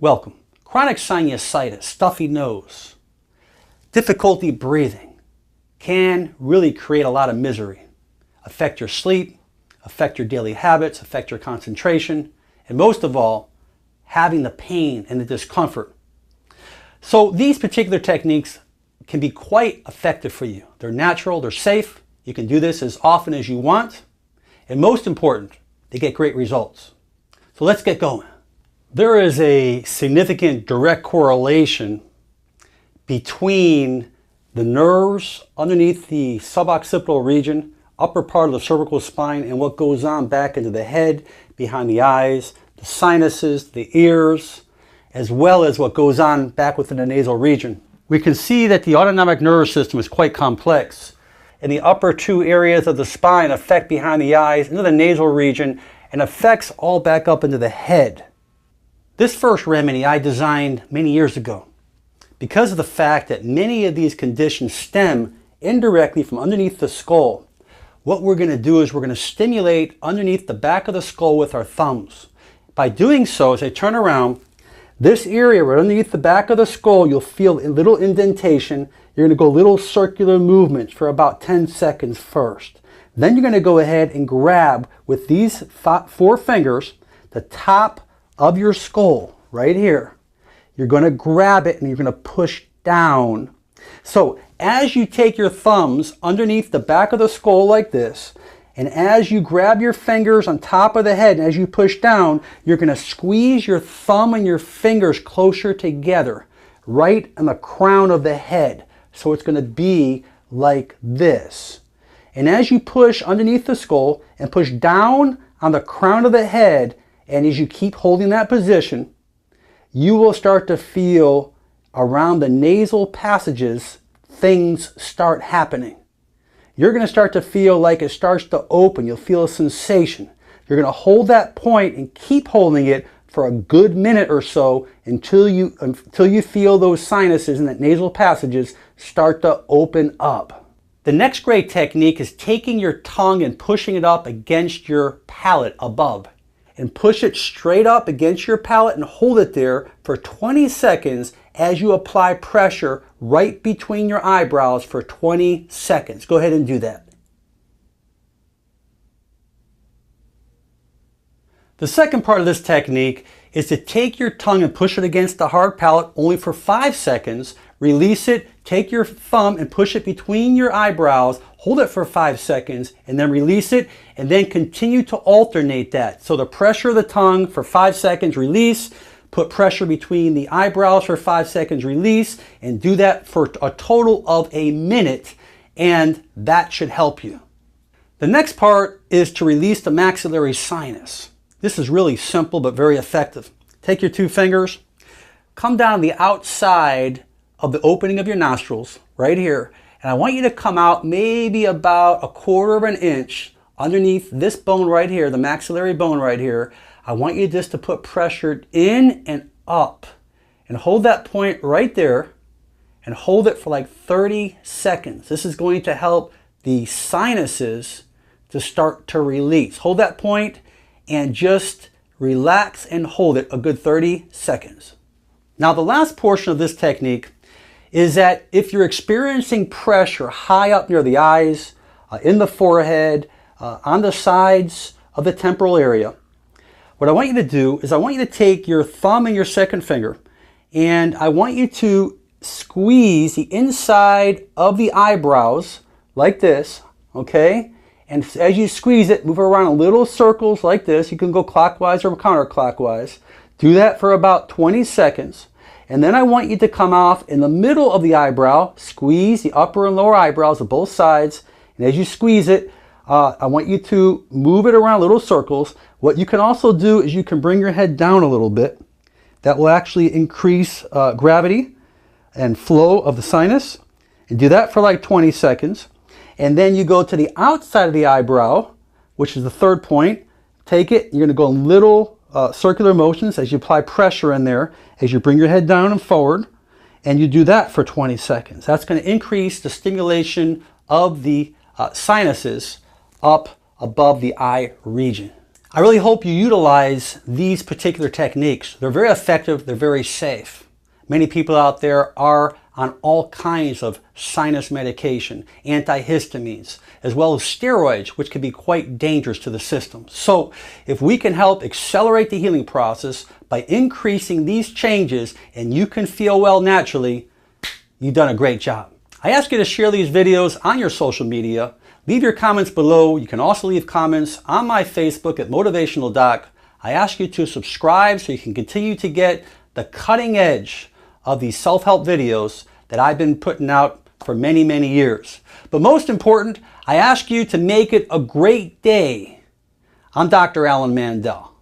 Welcome. Chronic sinusitis, stuffy nose, difficulty breathing can really create a lot of misery, affect your sleep, affect your daily habits, affect your concentration, and most of all, having the pain and the discomfort. So these particular techniques can be quite effective for you. They're natural, they're safe, you can do this as often as you want, and most important, they get great results. So let's get going. There is a significant direct correlation between the nerves underneath the suboccipital region, upper part of the cervical spine, and what goes on back into the head, behind the eyes, the sinuses, the ears, as well as what goes on back within the nasal region. We can see that the autonomic nervous system is quite complex, and the upper two areas of the spine affect behind the eyes, into the nasal region, and affects all back up into the head. This first remedy I designed many years ago because of the fact that many of these conditions stem indirectly from underneath the skull. What we're going to do is we're going to stimulate underneath the back of the skull with our thumbs. By doing so, as I turn around, this area right underneath the back of the skull, you'll feel a little indentation. You're going to go little circular movements for about 10 seconds first. Then you're going to go ahead and grab with these four fingers the top of your skull right here. You're going to grab it and you're going to push down. So as you take your thumbs underneath the back of the skull like this, and as you grab your fingers on top of the head and as you push down, you're going to squeeze your thumb and your fingers closer together right on the crown of the head. So it's going to be like this. And as you push underneath the skull and push down on the crown of the head, and as you keep holding that position, you will start to feel around the nasal passages, things start happening. You're going to start to feel like it starts to open. You'll feel a sensation. You're going to hold that point and keep holding it for a good minute or so until you feel those sinuses and that nasal passages start to open up. The next great technique is taking your tongue and pushing it up against your palate above. And push it straight up against your palate and hold it there for 20 seconds as you apply pressure right between your eyebrows for 20 seconds. Go ahead and do that. The second part of this technique is to take your tongue and push it against the hard palate only for 5 seconds. Release it, take your thumb and push it between your eyebrows, hold it for 5 seconds, and then release it, and then continue to alternate that. So the pressure of the tongue for 5 seconds, release, put pressure between the eyebrows for 5 seconds, release, and do that for a total of a minute, and that should help you. The next part is to release the maxillary sinus. This is really simple but very effective. Take your two fingers, come down the outside of the opening of your nostrils right here, and I want you to come out maybe about 1/4 of an inch underneath this bone right here, the maxillary bone right here. I want you just to put pressure in and up and hold that point right there and hold it for like 30 seconds. This is going to help the sinuses to start to release. Hold that point and just relax and hold it a good 30 seconds. Now the last portion of this technique is that if you're experiencing pressure high up near the eyes, in the forehead, on the sides of the temporal area, what I want you to do is I want you to take your thumb and your second finger, and I want you to squeeze the inside of the eyebrows like this, okay? And as you squeeze it, move it around in little circles like this. You can go clockwise or counterclockwise. Do that for about 20 seconds. And then I want you to come off in the middle of the eyebrow, squeeze the upper and lower eyebrows of both sides. And as you squeeze it, I want you to move it around little circles. What you can also do is you can bring your head down a little bit. That will actually increase gravity and flow of the sinus. And do that for like 20 seconds. And then you go to the outside of the eyebrow, which is the third point. Take it, you're going to go in little circular motions as you apply pressure in there, as you bring your head down and forward, and you do that for 20 seconds. That's going to increase the stimulation of the sinuses up above the eye region. I really hope you utilize these particular techniques. They're very effective, they're very safe. Many people out there are on all kinds of sinus medication, antihistamines, as well as steroids, which can be quite dangerous to the system. So if we can help accelerate the healing process by increasing these changes and you can feel well naturally, you've done a great job. I ask you to share these videos on your social media. Leave your comments below. You can also leave comments on my Facebook at Motivational Doc. I ask you to subscribe so you can continue to get the cutting edge of these self-help videos that I've been putting out for many, many years. But most important, I ask you to make it a great day. I'm Dr. Alan Mandel.